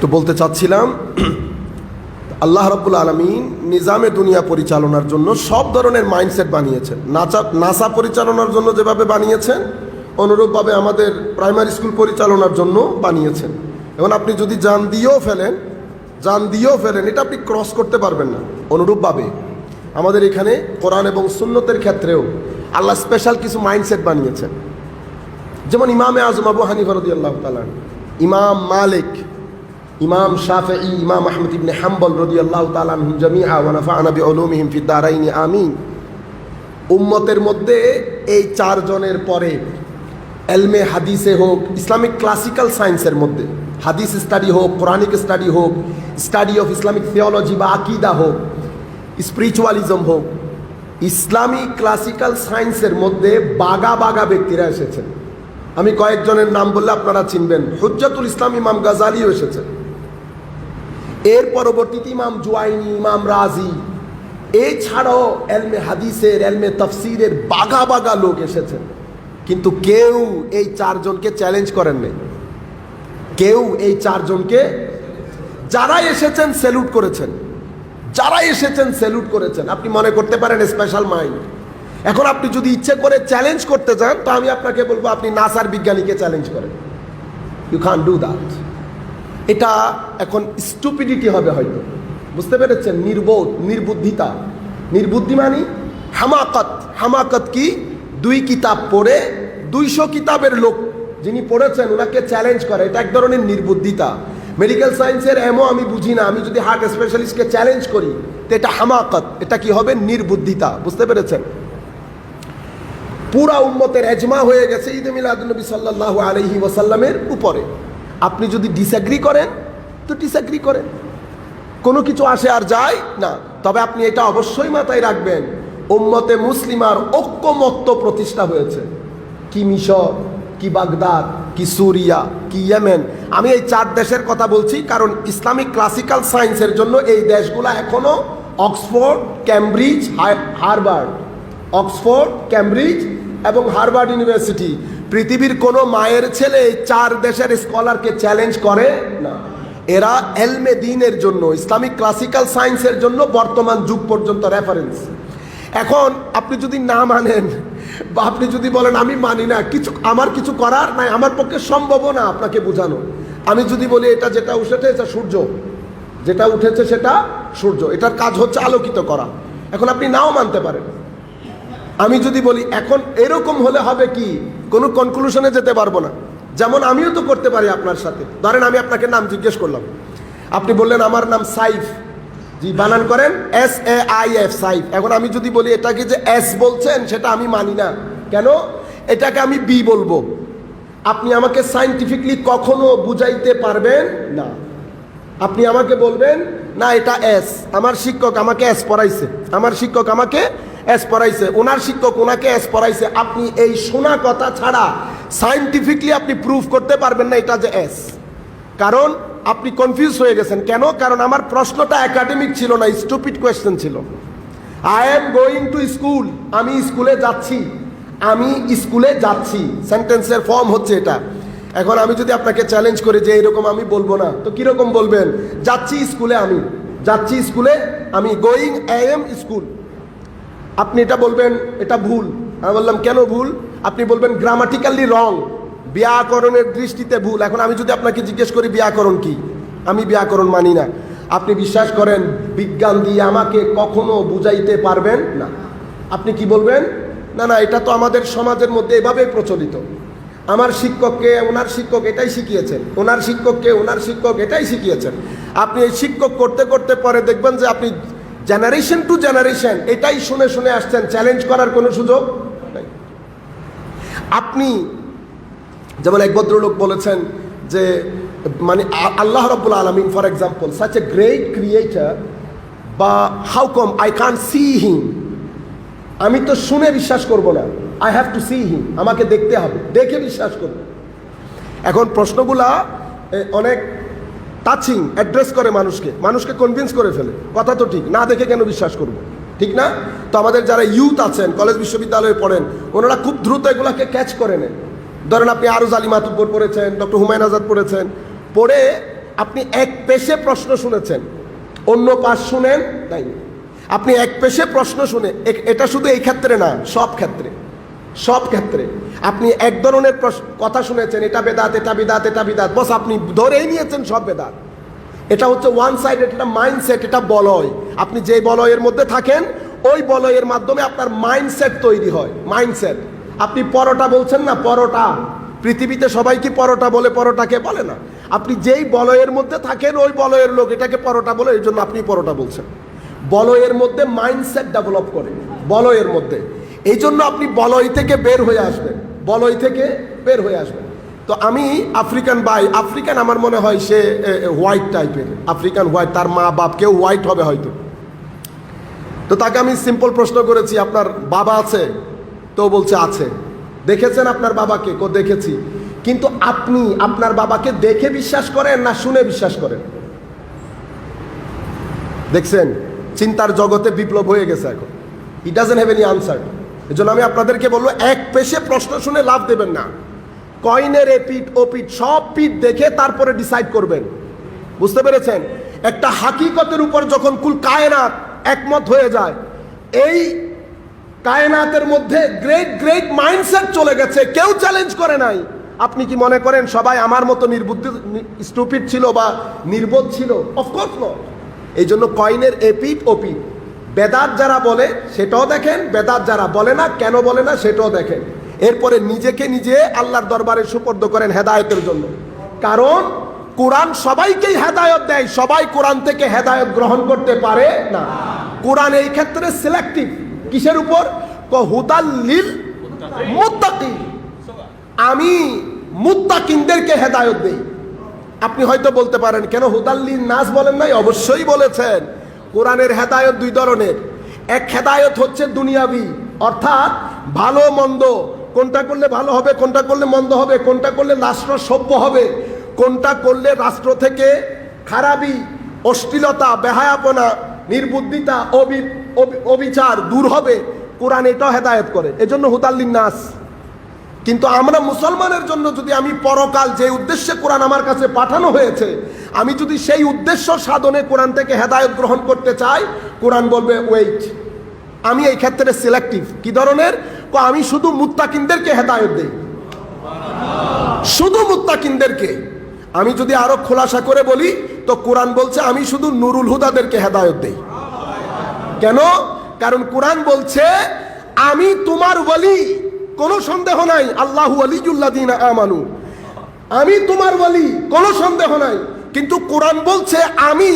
তো বলতে চাচ্ছিলাম, আল্লাহ রাব্বুল আলামিন নিজামে দুনিয়া পরিচালনার জন্য সব ধরনের মাইন্ডসেট বানিয়েছেন। নাসা পরিচালনার জন্য যেভাবে বানিয়েছেন, অনুরূপভাবে আমাদের প্রাইমারি স্কুল পরিচালনার জন্য বানিয়েছেন। এবং আপনি যদি জান দিয়েও ফেলেন, এটা আপনি ক্রস করতে পারবেন না। অনুরূপভাবে আমাদের এখানে কোরআন এবং সুন্নতের ক্ষেত্রেও আল্লাহ স্পেশাল কিছু মাইন্ডসেট বানিয়েছেন। যেমন ইমামে আজম আবু হানিফা রাদিয়াল্লাহু তাআলা, ইমাম মালিক, ইমাম শাফিঈ, ইমাম আহমদ ইবনে হাম্বল রাদিয়াল্লাহু তাআলা আনহুম জামিআ ওয়া নাফা'না বিউলুমিহিম ফিদ দারাইনি আমিন। উম্মতের মধ্যে এই চারজনের পরে এলমে হাদিসে হোক, ইসলামিক ক্লাসিক্যাল সায়েন্সের মধ্যে হাদিস স্টাডি হোক, কোরআনিক স্টাডি হোক, স্টাডি অফ ইসলামিক থিওলজি বা আকিদা হোক, স্পিরিচুয়ালিজম হোক, ইসলামিক ক্লাসিক্যাল সায়েন্সের মধ্যে বাগা বাগা ব্যক্তিরা এসেছেন। আমি কয়েকজনের নাম বললে আপনারা চিনবেন। হুজ্জাতুল ইসলাম ইমাম গাজালিও এসেছেন, এর পরবর্তীতে ইমাম জুয়াইনি, ইমাম রাজি, এছাড়াও এলমে হাদিসের, এলমে তাফসিরের বাগা বাগা লোক এসেছেন, কিন্তু কেউ এই চারজনকে চ্যালেঞ্জ করেন নাই। কেউ এই চারজনকে, যারা এসেছেন স্যালুট করেছেন, যারা এসেছেন স্যালুট করেছেন। আপনি মনে করতে পারেন স্পেশাল মাইন্ড। এখন আপনি যদি ইচ্ছে করে চ্যালেঞ্জ করতে চান, তো আমি আপনাকে বলবো আপনি নাসার বিজ্ঞানীকে চ্যালেঞ্জ করেন। You can do that. এটা এখন স্টুপিডিটি হবে হয়তো, বুঝতে পেরেছেন? নির্বোধ, নির্বুদ্ধিতা। নির্বুদ্ধি মানে হামাকত। হামাকত কি? 2 কিতাব পড়ে 200 কিতাবের লোক যিনি পড়েছেন ওনাকে চ্যালেঞ্জ করে, এটা এক ধরনের নির্বুদ্ধিতা। মেডিকেল সায়েন্সের এমও আমি বুঝি না, আমি যদি হার্ট স্পেশালিস্টকে চ্যালেঞ্জ করি তো এটা হামাকত, এটা কি হবে? নির্বুদ্ধিতা। বুঝতে পেরেছেন? পুরা উম্মতের এজমা হয়ে গেছে ঈদে মিলাদুন্নবী সাল্লাল্লাহু আলাইহি ওয়াসাল্লামের উপরে। আপনি যদি ডিসএগ্রি করেন তো ডিসএগ্রি করেন, কোনো কিছু আসে আর যায় না। তবে আপনি এটা অবশ্যই মাথায় রাখবেন, উম্মতে মুসলিমার ঐক্যমত্য প্রতিষ্ঠা হয়েছে। কি মিশর, কি বাগদাদ, কি সুরিয়া, কি ইয়েমেন। আমি এই 4 দেশের কথা বলছি কারণ ইসলামিক ক্লাসিক্যাল সায়েন্সের জন্য এই দেশগুলো এখনো Oxford, Cambridge, Harvard, Oxford, Cambridge এবং হার্ভার্ড ইউনিভার্সিটি, পৃথিবীর কোনো মায়ের ছেলে এই 4 দেশের স্কলারকে চ্যালেঞ্জ করে না। এরা এলমে দ্বীনের জন্য, ইসলামিক ক্লাসিক্যাল সায়েন্সের জন্য বর্তমান যুগ পর্যন্ত রেফারেন্স। এখন আপনি যদি না মানেন বা আপনি যদি বলেন আমি মানি না, আমার কিছু করার নাই, আমার পক্ষে সম্ভবও না আপনাকে বোঝানো। আমি যদি বলি এটা যেটা উঠেছে এটা সূর্য, যেটা উঠেছে সেটা সূর্য, এটার কাজ হচ্ছে আলোকিত করা, এখন আপনি নাও মানতে পারেন। আমি যদি বলি এখন এরকম হলে হবে কি, কোনো কনক্লুশনে যেতে পারবো না। যেমন আমিও তো করতে পারি আপনার সাথে। ধরেন আমি আপনাকে নাম জিজ্ঞেস করলাম, আপনি বললেন আমার নাম সাইফ, জি বানান করেন SAIF, সাইফ। এখন আমি যদি বলি এটাকে যে S বলছেন সেটা আমি মানি না, কেন? এটাকে আমি B বলবো। আপনি আমাকে সায়েন্টিফিকলি কখনো বুঝাইতে পারবেন না। আপনি আমাকে বলবেন না এটা S, আমার শিক্ষক আমাকে S পড়াইছে, আমার শিক্ষক আমাকে S পড়াইছে, ওনার শিক্ষক ওনাকে S পড়াইছে। আপনি এই শোনা কথা ছাড়া সায়েন্টিফিকলি আপনি প্রুফ করতে পারবেন না এটা যে S, কারণ আপনি কনফিউজ হয়ে গেছেন। কেন? কারণ আমার প্রশ্নটা একাডেমিক ছিল না, স্টুপিড কোয়েশ্চেন ছিল। I am going to school, আমি স্কুলে যাচ্ছি, আমি স্কুলে যাচ্ছি, সেন্টেন্সের ফর্ম হচ্ছে এটা। এখন আমি যদি আপনাকে চ্যালেঞ্জ করি যে এরকম আমি বলবো না, তো কিরকম বলবেন? যাচ্ছি স্কুলে, আমি যাচ্ছি স্কুলে, আমি গোয়িং AM স্কুল। আপনি এটা বলবেন এটা ভুল। আমি বললাম কেন ভুল? আপনি বলবেন গ্রামাটিক্যালি রং, ব্যাকরণের দৃষ্টিতে ভুল। এখন আমি যদি আপনাকে জিজ্ঞেস করি ব্যাকরণ কি, আমি ব্যাকরণ মানি না, আপনি বিশ্বাস করেন বিজ্ঞান দিয়ে আমাকে কখনো বুঝাইতে পারবেন না। আপনি কি বলবেন? না না, এটা তো আমাদের সমাজের মধ্যে এভাবেই প্রচলিত, আমার শিক্ষককে ওনার শিক্ষক এটাই শিখিয়েছেন, ওনার শিক্ষককে ওনার শিক্ষক এটাই শিখিয়েছেন। আপনি এই শিক্ষক করতে করতে পরে দেখবেন যে আপনি জেনারেশন টু জেনারেশন এটাই শুনে শুনে আসছেন, চ্যালেঞ্জ করার কোনো সুযোগ নাই। আপনি যেমন এক ভদ্রলোক বলেছেন যে মানে আল্লাহ রাব্বুল আলামিন for example such a great creator, বা how come I can't see him, আমি তো শুনে বিশ্বাস করব না, I have to see him, আমাকে দেখতে হবে, দেখে বিশ্বাস করব। এখন প্রশ্নগুলা অনেক টাচিং, অ্যাড্রেস করে মানুষকে কনভিন্স করে ফেলে। কথা তো ঠিক, না দেখে কেন বিশ্বাস করব, ঠিক না? তো আমাদের যারা ইউথ আছেন, কলেজ বিশ্ববিদ্যালয়ে পড়েন, ওনারা খুব দ্রুত এগুলাকে ক্যাচ করে নেন। ধরেন আপনি আরজ আলী মাতুব্বর পড়েছেন, ডক্টর হুমায়ুন আজাদ পড়েছেন, পড়ে আপনি এক পেশে প্রশ্ন শুনেছেন, অন্য পাশ শুনেন তাই। আপনি এক পেশে প্রশ্ন শুনে, এটা শুধু এই ক্ষেত্রে না, সব ক্ষেত্রে, সব ক্ষেত্রে আপনি এক ধরনের কথা শুনেছেন, এটা বেদাত, এটা বিদাত, এটা বিদাত, বস আপনি ধরেই নিয়েছেন সব বেদাত। এটা হচ্ছে ওয়ান সাইড, এটা মাইন্ডসেট, এটা বলয়। আপনি যে বলয়ের মধ্যে থাকেন ওই বলয়ের মাধ্যমে আপনার মাইন্ডসেট তৈরি হয়, মাইন্ডসেট। আপনি পরোটা বলছেন না, পরোটা, পৃথিবীতে সবাই কি পরোটা বলে? পরোটাকে বলে না। আপনি যেই বলয়ের মধ্যে থাকেন ওই বলয়ের লোক, এটাকে পরোটা বলে, এই জন্য আপনি পরোটা বলছেন। বলয়ের মধ্যে মাইন্ডসেট ডেভেলপ করে, বলয়ের মধ্যে, এই জন্য আপনি বলয় থেকে বের হয়ে আসবেন, বলয় থেকে বের হয়ে আসবেন। তো আমি আফ্রিকান ভাই, আফ্রিকান আমার মনে হয় সে হোয়াইট টাইপের, আফ্রিকান হোয়াইট, তার মা বাপ কেউ হোয়াইট হবে হয়তো। তো তাকে আমি সিম্পল প্রশ্ন করেছি, আপনার বাবা আছে? তো বলছে আছে। দেখেছেন আপনার বাবাকে? কো দেখেছি। কিন্তু আপনি আপনার বাবাকে দেখে বিশ্বাস করেন না শুনে বিশ্বাস করেন? দেখছেন, চিন্তার জগতে বিপ্লব হয়ে গেছে এখন। It doesn't have any answer. এই জন্য আমি আপনাদেরকে বলবো, এক পেশে প্রশ্ন শুনে লাভ দেবেন না। কয়েনের এপিট ওপিট সব পিঠ দেখে তারপরে ডিসাইড করবেন। বুঝতে পেরেছেন? একটা হাকিকতের উপর যখন কুল কায়নাত একমত হয়ে যায়, এই কায়নাতের মধ্যে গ্রেট গ্রেট মাইন্ডসেট চলে গেছে, কেউ চ্যালেঞ্জ করে নাই। আপনি কি মনে করেন সবাই আমার মতো নির্বুদ্ধি স্টুপিড ছিল বা নির্বোধ ছিল? Of course not. এই জন্য কয়েনের এপিট ওপিট, বেদাত যারা বলে সেটাও দেখেন, বেদাত যারা বলে না কেন বলে না সেটাও দেখেন। এরপরে নিজেকে নিজে আল্লাহর দরবারে সুপর্দ করেন হেদায়েতের জন্য। কারণ কোরআন সবাইকেই হেদায়েত দেয়, সবাই কোরআন থেকে হেদায়েত গ্রহণ করতে পারে না। কোরআন এই ক্ষেত্রে সিলেক্টিভ। কিসের উপর? হুদাল লিল মুত্তাকিন। আমি মুত্তাকিনদেরকে হেদায়েত দেই। আপনি হয়তো বলতে পারেন কেন হুদাল লিন নাস বলেন নাই? অবশ্যই বলেছেন। কোরআনের হেদায়েত দুই ধরনের। এক হেদায়েত হচ্ছে দুনিয়াবি, অর্থাৎ ভালো মন্দ, কোনটা করলে ভালো হবে, কোনটা করলে মন্দ হবে, কোনটা করলে রাষ্ট্র সভ্য হবে, কোনটা করলে রাষ্ট্র থেকে খারাপি, অশ্লীলতা, বেহায়াপনা, নির্বুদ্ধিতা, অবিচার দূর হবে। কোরআন এটাও হেদায়েত করে, এজন্য হুদাল্লিন নাস। কিন্তু আমরা মুসলমানের জন্য যদি আমি পরকাল যে উদ্দেশ্যে কোরআন আমার কাছে পাঠানো হয়েছে, আমি যদি সেই উদ্দেশ্য সাধনে কোরআন থেকে হেদায়েত গ্রহণ করতে চাই, কোরআন বলবে ওয়েট, আমি এই ক্ষেত্রে সিলেক্টিভ। কি ধরনের? আমি শুধু মুত্তাকিনদেরকে হেদায়েত দেই, শুধু মুত্তাকিনদেরকে। আমি যদি আরো খোলাসা করে বলি তো কোরআন বলছে আমি শুধু নুরুল হুদাদেরকে হেদায়েত দেই। কেন? কারণ কোরআন বলছে আমি তোমার ওয়ালি, কোনো সন্দেহ নাই, আল্লাহু ওয়ালিয়ুল্লাযিনা আমানু, আমি তোমার ওয়ালি, কোনো সন্দেহ নাই। কিন্তু কোরআন বলছে আমি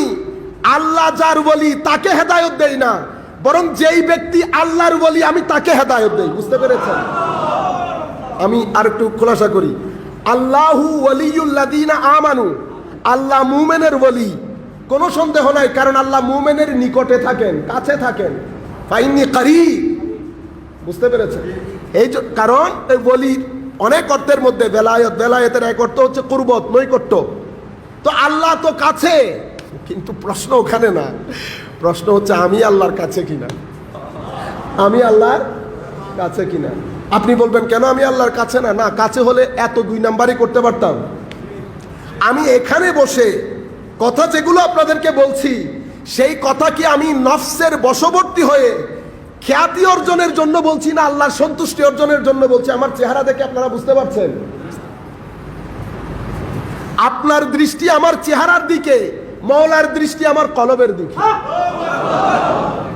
আল্লাহ যার ওয়ালি তাকে হেদায়েত দেই না, বরং যেই ব্যক্তি আল্লাহর ওয়ালি আমি তাকে হেদায়েত দেই। বুঝতে পেরেছেন? আমি আর একটু খোলাসা করি। আল্লাহু ওয়ালিয়ুল্লাযিনা আমানু, আল্লাহ মুমিনের ওয়ালি, কোনো সন্দেহ নাই, কারণ আল্লাহ মুমিনের নিকটে থাকেন, কাছে থাকেন। ফাইন্নী করিব। বুঝতে পেরেছেন? এই কারণ এই ওয়ালি অনেক অর্থের মধ্যে বেলায়েত, বেলায়েতের এক অর্থ হচ্ছে কুরবত, নৈকট্য। তো আল্লাহ তো কাছে, কিন্তু প্রশ্ন ওখানে না, প্রশ্ন হচ্ছে আমি আল্লাহর কাছে কিনা, আমি আল্লাহর কাছে কিনা। আপনি বলবেন কেন আমি আল্লাহর কাছে না? না, কাছে হলে এত দুই নাম্বারই করতে পারতাম। আমি এখানে বসে কথা যেগুলো আপনাদেরকে বলছি, সেই কথা কি আমি নফসের বশবর্তী হয়ে খ্যাতি অর্জনের জন্য বলছি না আল্লাহর সন্তুষ্টি অর্জনের জন্য বলছি? আমার চেহারা দেখে আপনারা বুঝতে পারছেন? আপনার দৃষ্টি আমার চেহারার দিকে, মওলার দৃষ্টি আমার কলবের দিকে।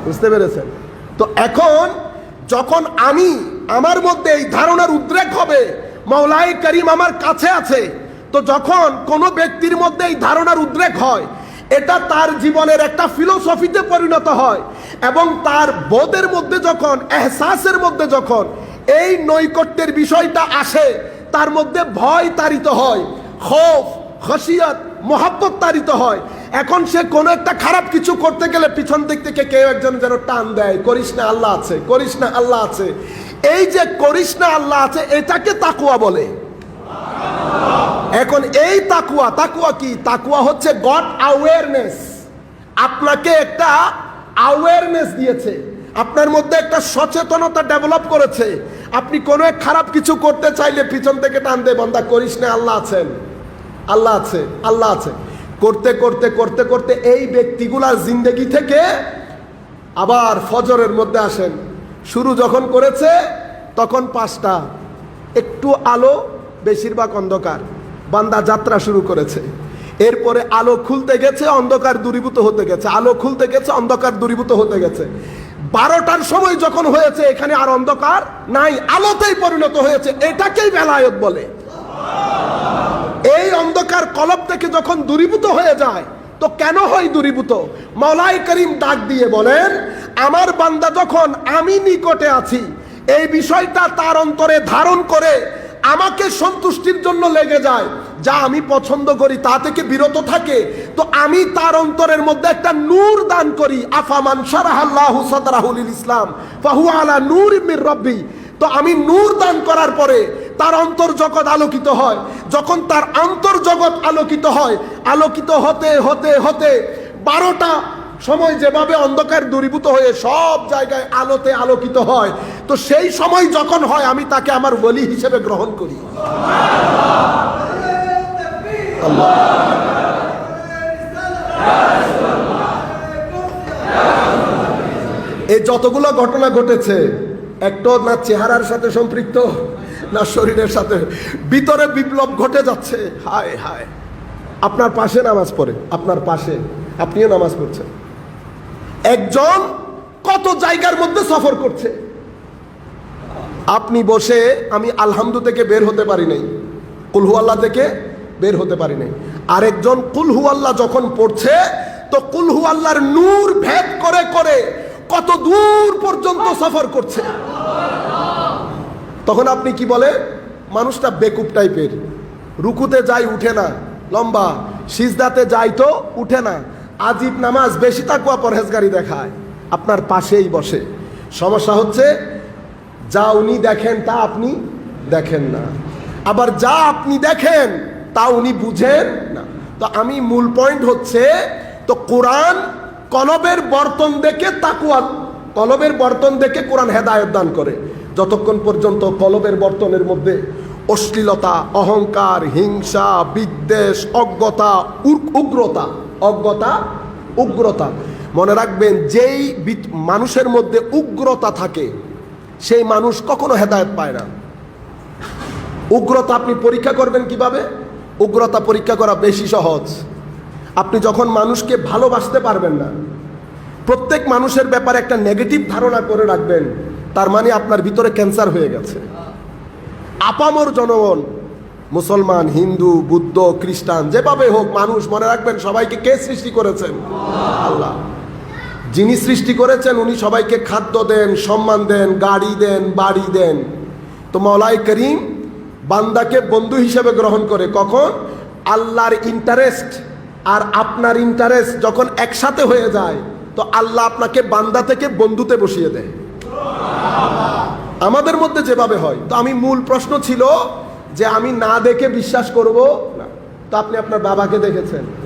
বুঝতে পেরেছেন? তো এখন যখন আমি আমার মধ্যে এই ধারণার উদ্রেক হবে মওলাই করিম আমার কাছে আছে, তো যখন কোনো ব্যক্তির মধ্যে এই ধারণার উদ্রেক হয়, এটা তার জীবনের একটা ফিলোসফিতে পরিণত হয়, এবং তার বোধের মধ্যে যখন, এহসাসের মধ্যে যখন এই নৈকট্যের বিষয়টা আসে, তার মধ্যে ভয় তাড়িত হয়, খৌফ, খশিয়ত, মোহাব্বত তাড়িত হয়। এখন সে কোনো একটা খারাপ কিছু করতে গেলে পিছন দিক থেকে কেউ একজন যেন টান দেয়, করিস না আল্লাহ আছে, করিস না আল্লাহ আছে। এই যে করিস না আল্লাহ আছে, এটাকে তাকওয়া বলে। এখন এই তাকওয়া, তাকওয়া কি? তাকওয়া হচ্ছে গড অ্যাওয়ারনেস। আপনাকে একটা অ্যাওয়ারনেস দিয়েছে, আপনার মধ্যে একটা সচেতনতা ডেভেলপ করেছে। আপনি কোনো এক খারাপ কিছু করতে চাইলে পিছন থেকে টান দেয়, বান্দা করিস না, আল্লাহ আছেন, আল্লাহ আছে, আল্লাহ আছে। করতে করতে করতে করতে এই ব্যক্তিগুলার জিন্দেগি থেকে আবার ফজরের মধ্যে আসেন। শুরু যখন করেছে তখন 5টা, একটু আলো, বেশিরভাগ অন্ধকার, বান্দা যাত্রা শুরু করেছে। এরপরে আলো খুলতে গেছে, অন্ধকার দূরীভূত হতে গেছে, আলো খুলতে গেছে, অন্ধকার দূরীভূত হতে গেছে। 12টার সময় যখন হয়েছে, এখানে আর অন্ধকার নাই, আলোতেই পরিণত হয়েছে। এটাকেই বেলায়েত বলে। এই অন্ধকার কলব থেকে যখন দূরীভূত হয়ে যায়, তো কেন হয় দূরীভূত? মাওলাই করিম ডাক দিয়ে বলেন, আমার বান্দা যখন আমি নিকটে আছি এই বিষয়টা তার অন্তরে ধারণ করে আমাকে সন্তুষ্টির জন্য লেগে যায়, যা আমি পছন্দ করি তা থেকে বিরত থাকে, তো আমি তার অন্তরের মধ্যে একটা নূর দান করি। আফামান শারাহাল্লাহু সাদরাহু লিল ইসলাম ফাহুয়া আলা নূরিম মির রাব্বি। তো আমি নূর দান করার পরে তার অন্তর্জগৎ আলোকিত হয়। যখন তার অন্তর্জগৎ আলোকিত হয়, আলোকিত হতে হতে হতে 12টা সময় যেভাবে অন্ধকার দূরীভূত হয়ে সব জায়গায় আলোতে আলোকিত হয়, তো সেই সময় যখন হয় আমি তাকে আমার ওলি হিসেবে গ্রহণ করি। এই যতগুলো ঘটনা ঘটেছে, একটা না চেহারার সাথে সম্পৃক্ত, না শরীরের সাথে, ভিতরে বিপ্লব ঘটে যাচ্ছে। হায় হায়, আপনার পাশে নামাজ পড়ে, আপনার পাশে আপনিও নামাজ পড়ছেন, একজন কত জায়গার মধ্যে সফর করছে, আপনি বসে আমি আলহামদু থেকে বের হতে পারি নাই, কুলহু আল্লাহ থেকে বের হতে পারি নাই। আরেকজন কুলহু আল্লাহ যখন পড়ছে, তো কুলহু আল্লাহর নূর ভেদ করে করে কত দূর পর্যন্ত সফর করছে। তখন আপনি কি বলে, মানুষটা বেকুব টাইপের, রুকুতে যাই উঠে না, লম্বা, সিজদাতে যাই তো উঠে না, আজিব নামাজ, বেশি তাকওয়া পরহেজগারি দেখায়, আপনার পাশেই বসে। সমস্যা হচ্ছে যা উনি দেখেন তা আপনি দেখেন না, আবার যা আপনি দেখেন তা উনি বুঝেন না। তো আমি মূল পয়েন্ট হচ্ছে, তো কোরআন কলবের বর্তন দেখে তাকওয়া, কলবের বর্তন দেখে কোরআন হেদায়েত দান করে। যতক্ষণ পর্যন্ত কলবের বর্তনের মধ্যে অশ্লীলতা, অহংকার, হিংসা, বিদ্বেষ, অজ্ঞতা, উগ্রতা, অজ্ঞতা, উগ্রতা, মনে রাখবেন যেই মানুষের মধ্যে উগ্রতা থাকে সেই মানুষ কখনো হেদায়েত পায় না। উগ্রতা আপনি পরীক্ষা করবেন কিভাবে? উগ্রতা পরীক্ষা করা বেশি সহজ। আপনি যখন মানুষকে ভালোবাসতে পারবেন না, প্রত্যেক মানুষের ব্যাপারে একটা নেগেটিভ ধারণা করে রাখবেন, তার মানে আপনার ভিতরে ক্যান্সার হয়ে গেছে। আপামর জনগণ, মুসলমান, হিন্দু, বুদ্ধ, খ্রিস্টান, যেভাবে হোক মানুষ, মনে রাখবেন সবাইকে কে সৃষ্টি করেছেন? আল্লাহ। যিনি সৃষ্টি করেছেন উনি সবাইকে খাদ্য দেন, সম্মান দেন, গাড়ি দেন, বাড়ি দেন। তো মাওলাই করিম বান্দাকে বন্ধু হিসেবে গ্রহণ করে কখন? আল্লাহর ইন্টারেস্ট আর আপনার ইন্টারেস্ট যখন একসাথে হয়ে যায়, তো আল্লাহ আপনাকে বান্দা থেকে বন্ধুতে বসিয়ে দেয়। আমাদের মধ্যে যেভাবে হয়। তো আমি মূল প্রশ্ন ছিল যে আমি না দেখে বিশ্বাস করব না। তো আপনি আপনার বাবাকে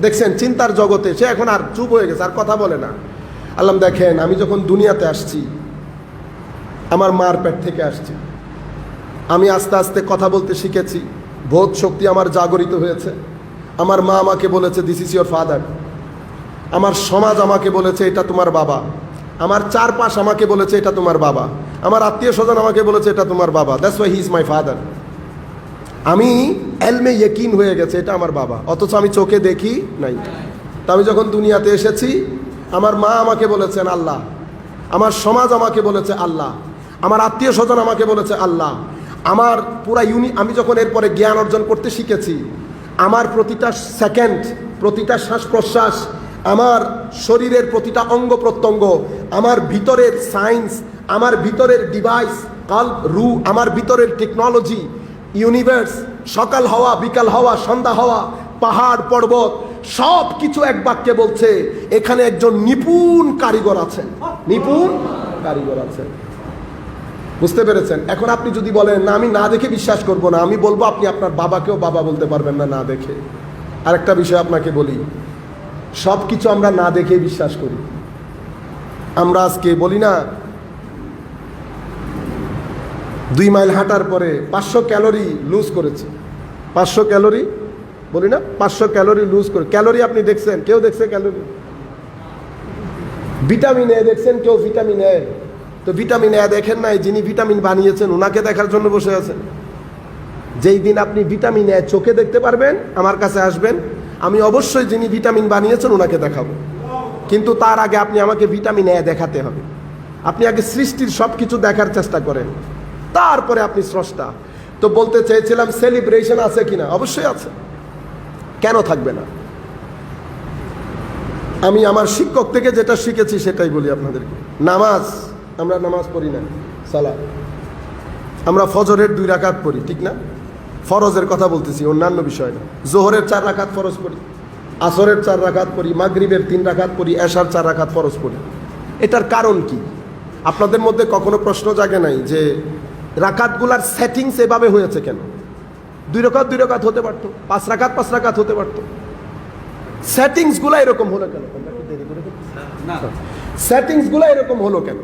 দেখছেন চিন্তার জগতে, সে এখন আর চুপ হয়ে গেছে, আর কথা বলে না। আল্লাহ দেখেন, আমি যখন দুনিয়াতে আসছি, আমার মার পেট থেকে আসছি, আমি আস্তে আস্তে কথা বলতে শিখেছি, বোধ শক্তি আমার জাগরিত হয়েছে। আমার মা আমাকে বলেছে দিস ইজ ইয়োর ফাদার, আমার সমাজ আমাকে বলেছে এটা তোমার বাবা, আমার চারপাশ আমাকে বলেছে এটা তোমার বাবা, আমার আত্মীয় স্বজন আমাকে বলেছে এটা তোমার বাবা, that's why he is my father. আমি এলমে ইয়কিন হয়ে গেছে এটা আমার বাবা, অথচ আমি চোখে দেখি নাই। তা আমি যখন দুনিয়াতে এসেছি, আমার মা আমাকে বলেছেন আল্লাহ, আমার সমাজ আমাকে বলেছে আল্লাহ, আমার আত্মীয় স্বজন আমাকে বলেছে আল্লাহ, আমার পুরা আমি যখন এরপরে জ্ঞান অর্জন করতে শিখেছি, আমার প্রতিটা সেকেন্ড, প্রতিটা শ্বাস প্রশ্বাস, আমার শরীরের প্রতিটা অঙ্গ প্রত্যঙ্গ, আমার ভিতরের সায়েন্স, আমার ভিতরের ডিভাইস, রু, আমার ভিতরের টেকনোলজি, ইউনিভার্স, সকাল হওয়া, বিকাল হওয়া, সন্ধ্যা হওয়া, পাহাড় পর্বত, সব কিছু এক বাক্যে বলছে এখানে একজন নিপুণ কারিগর আছেন, নিপুণ কারিগর আছেন। বুঝতে পেরেছেন? এখন আপনি যদি বলেন না আমি না দেখে বিশ্বাস করব না, আমি বলবো আপনি আপনার বাবাকেও বাবা বলতে পারবেন না না দেখে। আরেকটা বিষয় আপনাকে বলি, সব কিছু আমরা না দেখে বিশ্বাস করি। আমরা আজকে বলি না 2 মাইল হাঁটার পরে 500 ক্যালোরি লুজ করেছে, 500 ক্যালোরি বলি না, 500 ক্যালোরি লুজ করে। ক্যালোরি আপনি দেখছেন? কেউ দেখছে ক্যালোরি? ভিটামিন এ দেখছেন কেউ? ভিটামিন এ, তো ভিটামিন এ দেখেন নাই, যিনি ভিটামিন বানিয়েছেন ওনাকে দেখার জন্য বসে আছেন। যেই দিন আপনি ভিটামিন এ চোখে দেখতে পারবেন, আমার কাছে আসবেন, আমি অবশ্যই যিনি ভিটামিন বানিয়েছেন ওনাকে দেখাবো। কিন্তু তার আগে আপনি আমাকে ভিটামিন এ দেখাতে হবে। আপনি আগে সৃষ্টির সব কিছু দেখার চেষ্টা করেন, তারপরে আপনি স্রষ্টা। তো বলতে চেয়েছিলাম সেলিব্রেশন আছে কিনা? অবশ্যই আছে। কেন থাকবে না? আমি আমার শিক্ষক থেকে যেটা শিখেছি সেটাই বলি আপনাদেরকে। নামাজ, আমরা নামাজ পড়ি না, সালাত। আমরা ফজরের 2 রাকাত পড়ি, ঠিক না? ফরজের কথা বলতেছি, অন্যান্য বিষয় না। জোহরের 4 রাকাত ফরজ পড়ি, আসরের 4 রাকাত পড়ি, মাগরিবের 3 রাকাত পড়ি, এশার 4 রাকাত ফরজ পড়ি। এটার কারণ কি? আপনাদের মধ্যে কখনো প্রশ্ন জাগে নাই যে রাকাতগুলার সেটিংস এভাবে হয়েছে কেন? 2 রাকাত 2 রাকাত হতে পারতো, 5 রাকাত 5 রাকাত হতে পারতো। সেটিংসগুলো এরকম হলো কেন? না, সেটিংসগুলো এরকম হলো কেন?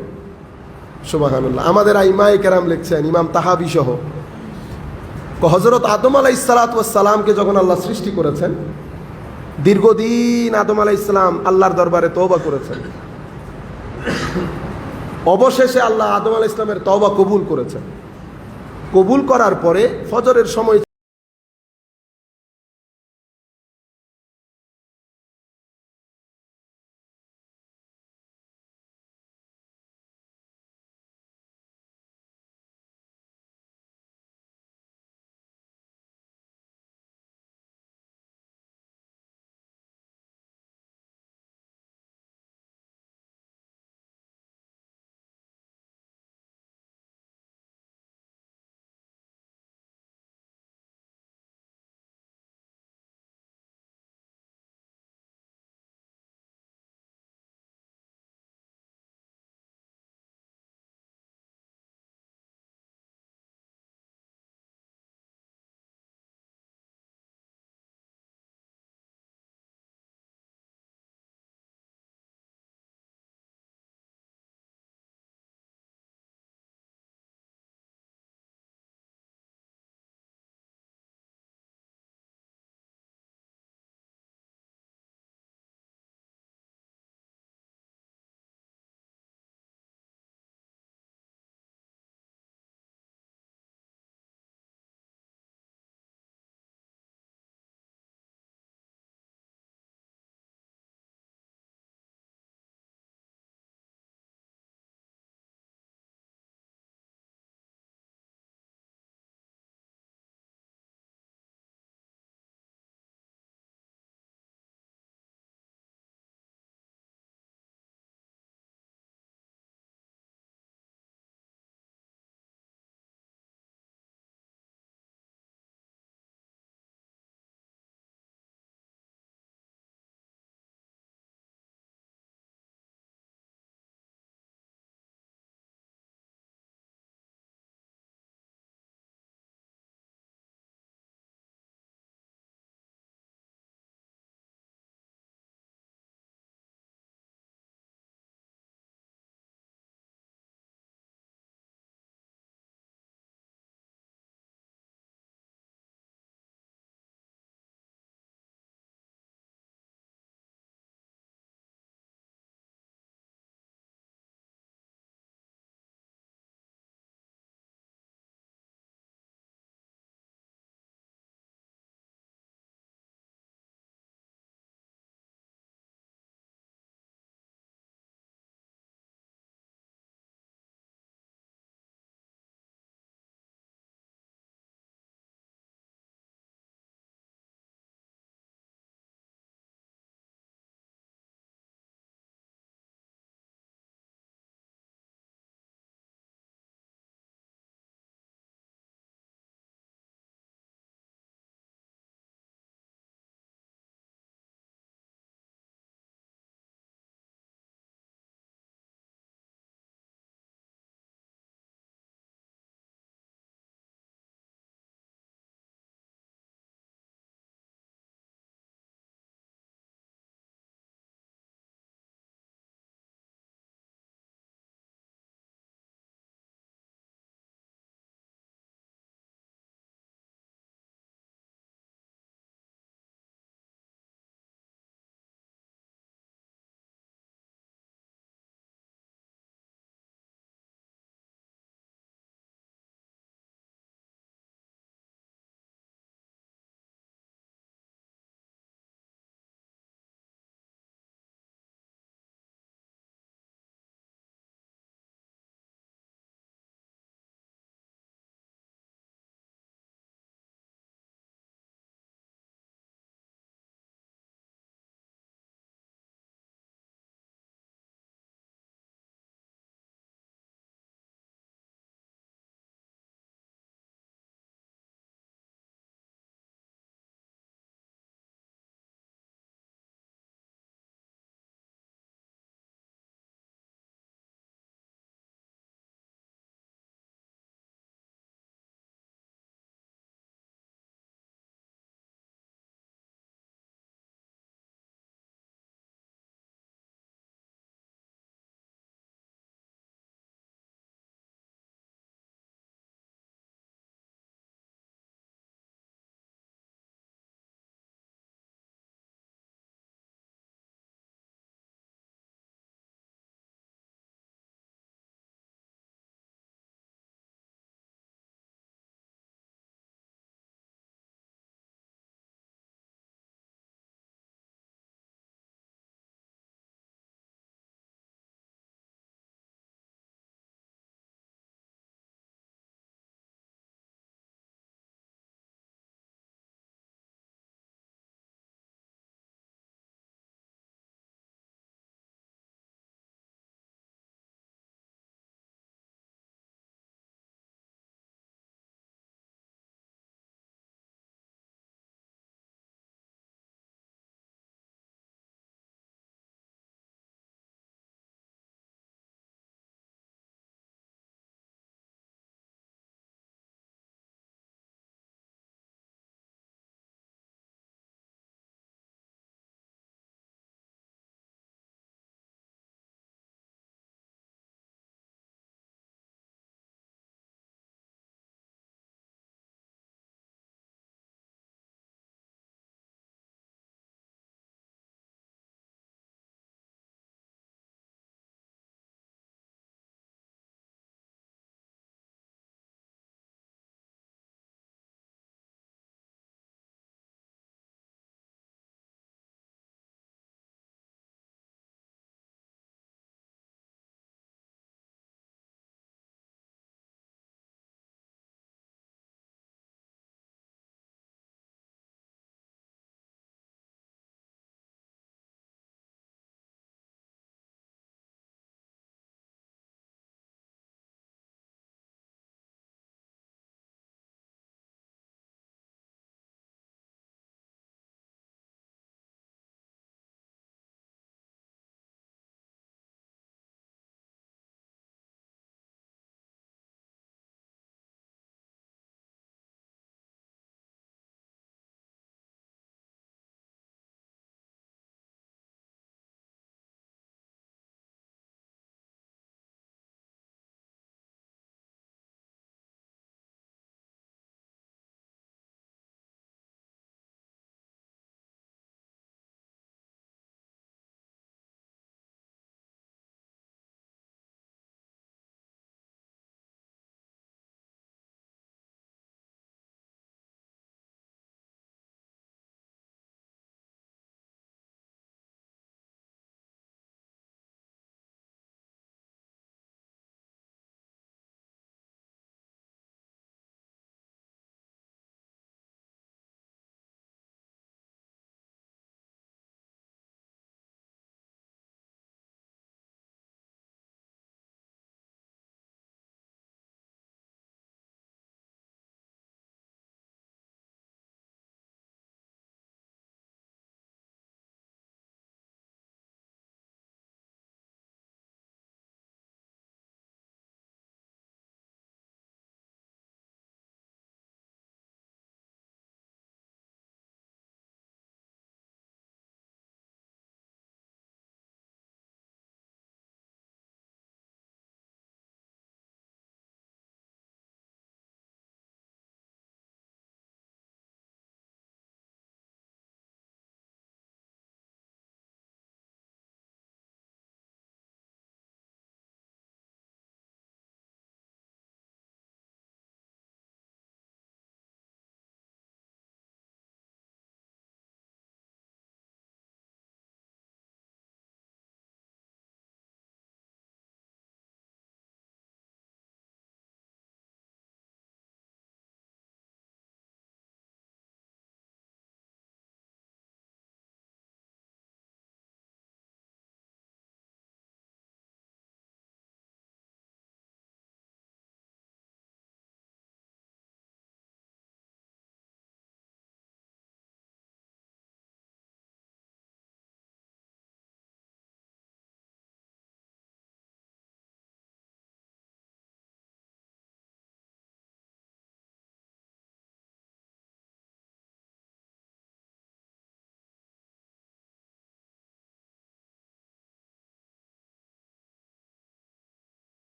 সুবহানাল্লাহ। আমাদের আইমায়ে কেরাম লিখছেন, ইমাম তাহাবি সহ, হযরত আদম আলাইহিস সালাতু ওয়াস সালামকে যখন আল্লাহ সৃষ্টি করেছেন, দীর্ঘদিন আদম আলাইহিস সালাম আল্লাহর দরবারে তওবা করেছেন। অবশেষে আল্লাহ আদম আলাইহিস সালামের তওবা কবুল করেছেন। কবুল করার পরে ফজরের সময়